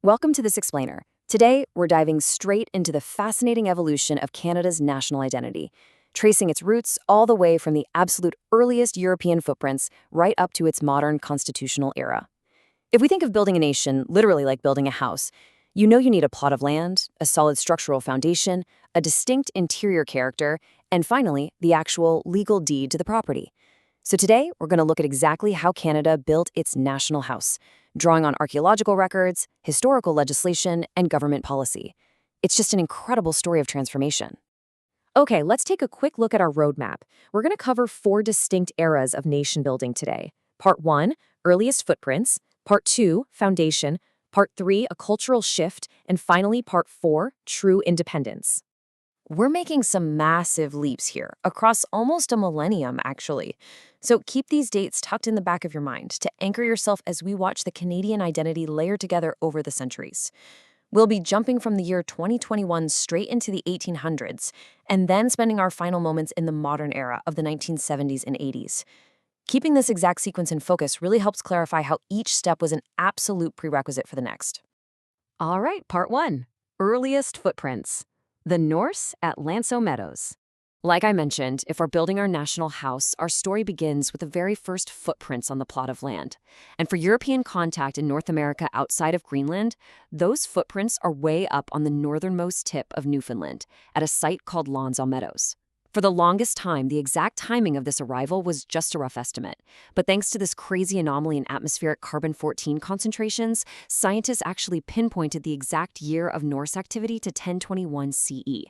Welcome to This Explainer. Today, we're diving straight into the fascinating evolution of Canada's national identity, tracing its roots all the way from the absolute earliest European footprints right up to its modern constitutional era. If we think of building a nation literally like building a house, you know you need a plot of land, a solid structural foundation, a distinct interior character, and finally, the actual legal deed to the property. So today, we're going to look at exactly how Canada built its national house, drawing on archaeological records, historical legislation, and government policy. It's just an incredible story of transformation. Okay, let's take a quick look at our roadmap. We're going to cover 4 distinct eras of nation building today. Part 1, earliest footprints. Part 2, foundation. Part 3, a cultural shift. And finally, Part 4, true independence. We're making some massive leaps here, across almost a millennium, actually. So keep these dates tucked in the back of your mind to anchor yourself as we watch the Canadian identity layer together over the centuries. We'll be jumping from the year 2021 straight into the 1800s, and then spending our final moments in the modern era of the 1970s and 80s. Keeping this exact sequence in focus really helps clarify how each step was an absolute prerequisite for the next. All right, part 1, earliest footprints. The Norse at L'Anse aux Meadows. Like I mentioned, if we're building our national house, our story begins with the very first footprints on the plot of land. And for European contact in North America outside of Greenland, those footprints are way up on the northernmost tip of Newfoundland, at a site called L'Anse aux Meadows. For the longest time, the exact timing of this arrival was just a rough estimate. But thanks to this crazy anomaly in atmospheric carbon-14 concentrations, scientists actually pinpointed the exact year of Norse activity to 1021 CE.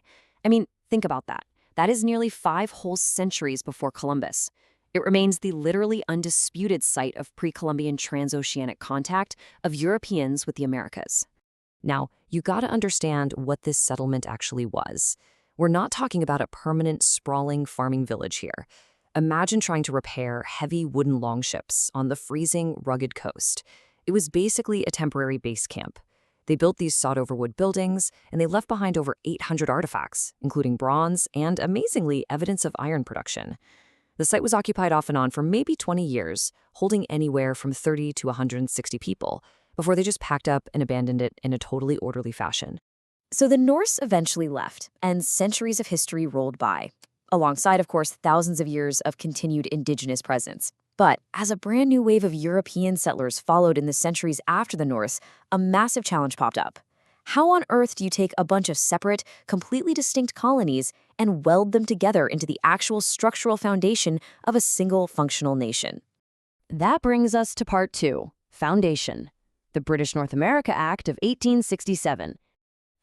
I mean, think about that. That is nearly 5 whole centuries before Columbus. It remains the literally undisputed site of pre-Columbian transoceanic contact of Europeans with the Americas. Now, you gotta understand what this settlement actually was. We're not talking about a permanent, sprawling farming village here. Imagine trying to repair heavy wooden longships on the freezing, rugged coast. It was basically a temporary base camp. They built these sought-over wood buildings, and they left behind over 800 artifacts, including bronze and, amazingly, evidence of iron production. The site was occupied off and on for maybe 20 years, holding anywhere from 30 to 160 people, before they just packed up and abandoned it in a totally orderly fashion. So the Norse eventually left, and centuries of history rolled by, alongside, of course, thousands of years of continued indigenous presence. But as a brand new wave of European settlers followed in the centuries after the Norse, a massive challenge popped up. How on earth do you take a bunch of separate, completely distinct colonies and weld them together into the actual structural foundation of a single functional nation? That brings us to part 2, foundation. The British North America Act of 1867.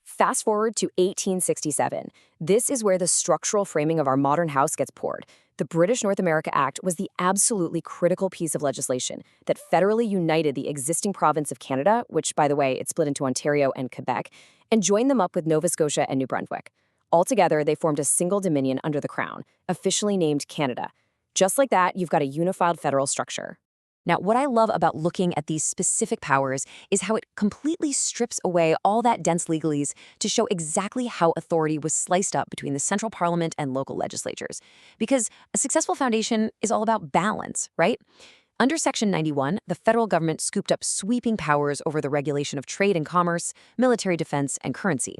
Fast forward to 1867. This is where the structural framing of our modern house gets poured. The British North America Act was the absolutely critical piece of legislation that federally united the existing province of Canada, which, by the way, it split into Ontario and Quebec, and joined them up with Nova Scotia and New Brunswick. Altogether, they formed a single dominion under the Crown, officially named Canada. Just like that, you've got a unified federal structure. Now, what I love about looking at these specific powers is how it completely strips away all that dense legalese to show exactly how authority was sliced up between the central parliament and local legislatures. Because a successful foundation is all about balance, right? Under Section 91, the federal government scooped up sweeping powers over the regulation of trade and commerce, military defense, and currency.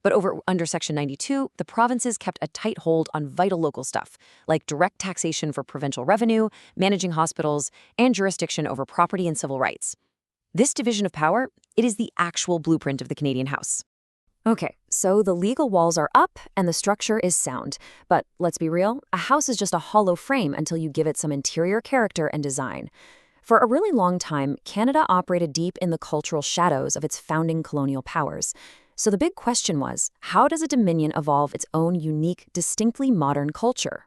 But under Section 92, the provinces kept a tight hold on vital local stuff, like direct taxation for provincial revenue, managing hospitals, and jurisdiction over property and civil rights. This division of power, it is the actual blueprint of the Canadian House. Okay, so the legal walls are up and the structure is sound. But let's be real, a house is just a hollow frame until you give it some interior character and design. For a really long time, Canada operated deep in the cultural shadows of its founding colonial powers. So the big question was, how does a dominion evolve its own unique, distinctly modern culture?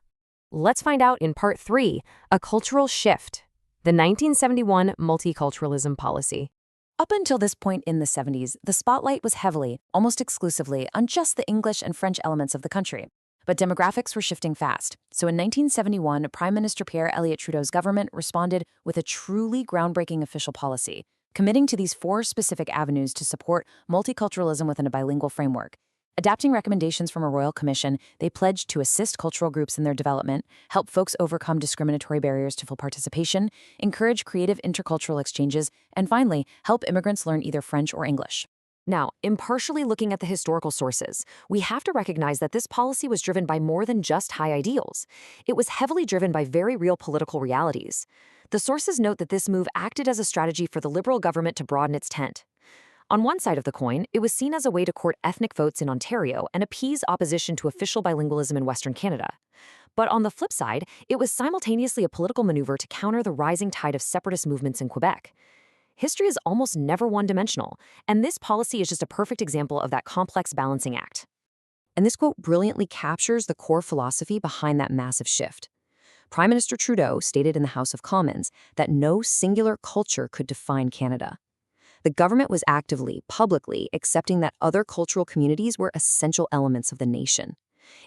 Let's find out in part 3, a cultural shift, the 1971 multiculturalism policy. Up until this point in the 70s, the spotlight was heavily, almost exclusively, on just the English and French elements of the country. But demographics were shifting fast. So in 1971, Prime Minister Pierre Elliott Trudeau's government responded with a truly groundbreaking official policy, committing to these 4 specific avenues to support multiculturalism within a bilingual framework. Adapting recommendations from a royal commission, they pledged to assist cultural groups in their development, help folks overcome discriminatory barriers to full participation, encourage creative intercultural exchanges, and finally, help immigrants learn either French or English. Now, impartially looking at the historical sources, we have to recognize that this policy was driven by more than just high ideals. It was heavily driven by very real political realities. The sources note that this move acted as a strategy for the Liberal government to broaden its tent. On one side of the coin, it was seen as a way to court ethnic votes in Ontario and appease opposition to official bilingualism in Western Canada. But on the flip side, it was simultaneously a political maneuver to counter the rising tide of separatist movements in Quebec. History is almost never one-dimensional, and this policy is just a perfect example of that complex balancing act. And this quote brilliantly captures the core philosophy behind that massive shift. Prime Minister Trudeau stated in the House of Commons that no singular culture could define Canada. The government was actively, publicly, accepting that other cultural communities were essential elements of the nation.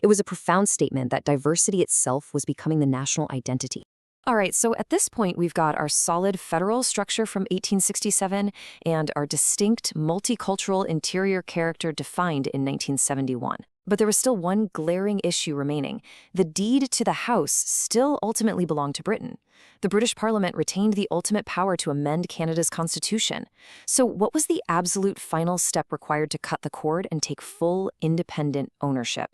It was a profound statement that diversity itself was becoming the national identity. All right, so at this point, we've got our solid federal structure from 1867 and our distinct multicultural interior character defined in 1971. But there was still one glaring issue remaining. The deed to the House still ultimately belonged to Britain. The British Parliament retained the ultimate power to amend Canada's constitution. So what was the absolute final step required to cut the cord and take full independent ownership?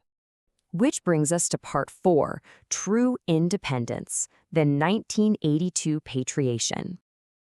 Which brings us to part 4, true independence, the 1982 patriation.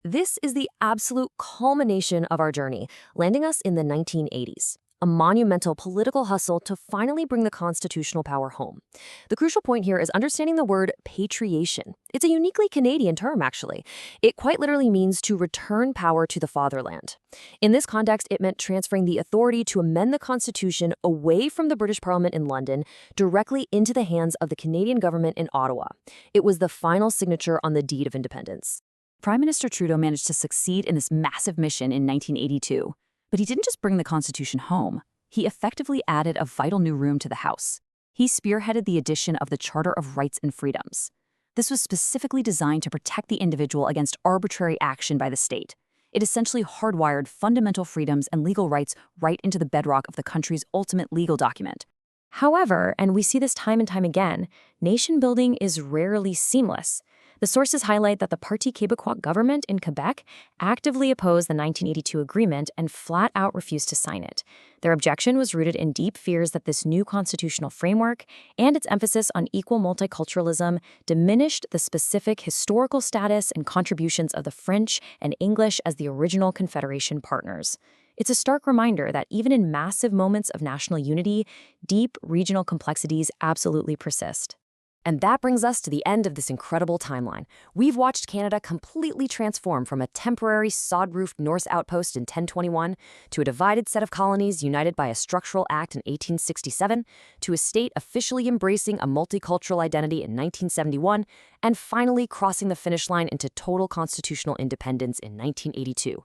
This is the absolute culmination of our journey, landing us in the 1980s. A monumental political hustle to finally bring the constitutional power home. The crucial point here is understanding the word patriation. It's a uniquely Canadian term, actually. It quite literally means to return power to the fatherland. In this context, it meant transferring the authority to amend the Constitution away from the British Parliament in London directly into the hands of the Canadian government in Ottawa. It was the final signature on the Deed of Independence. Prime Minister Trudeau managed to succeed in this massive mission in 1982. But he didn't just bring the Constitution home. He effectively added a vital new room to the House. He spearheaded the addition of the Charter of Rights and Freedoms. This was specifically designed to protect the individual against arbitrary action by the state. It essentially hardwired fundamental freedoms and legal rights right into the bedrock of the country's ultimate legal document. However, and we see this time and time again, nation building is rarely seamless. The sources highlight that the Parti Québécois government in Quebec actively opposed the 1982 agreement and flat out refused to sign it. Their objection was rooted in deep fears that this new constitutional framework and its emphasis on equal multiculturalism diminished the specific historical status and contributions of the French and English as the original Confederation partners. It's a stark reminder that even in massive moments of national unity, deep regional complexities absolutely persist. And that brings us to the end of this incredible timeline. We've watched Canada completely transform from a temporary sod-roofed Norse outpost in 1021 to a divided set of colonies united by a structural act in 1867 to a state officially embracing a multicultural identity in 1971 and finally crossing the finish line into total constitutional independence in 1982.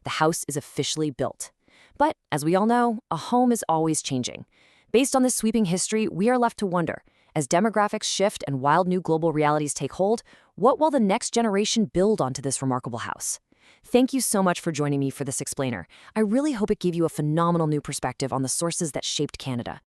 The House is officially built. But, as we all know, a home is always changing. Based on this sweeping history, we are left to wonder, as demographics shift and wild new global realities take hold, what will the next generation build onto this remarkable house? Thank you so much for joining me for this explainer. I really hope it gave you a phenomenal new perspective on the sources that shaped Canada.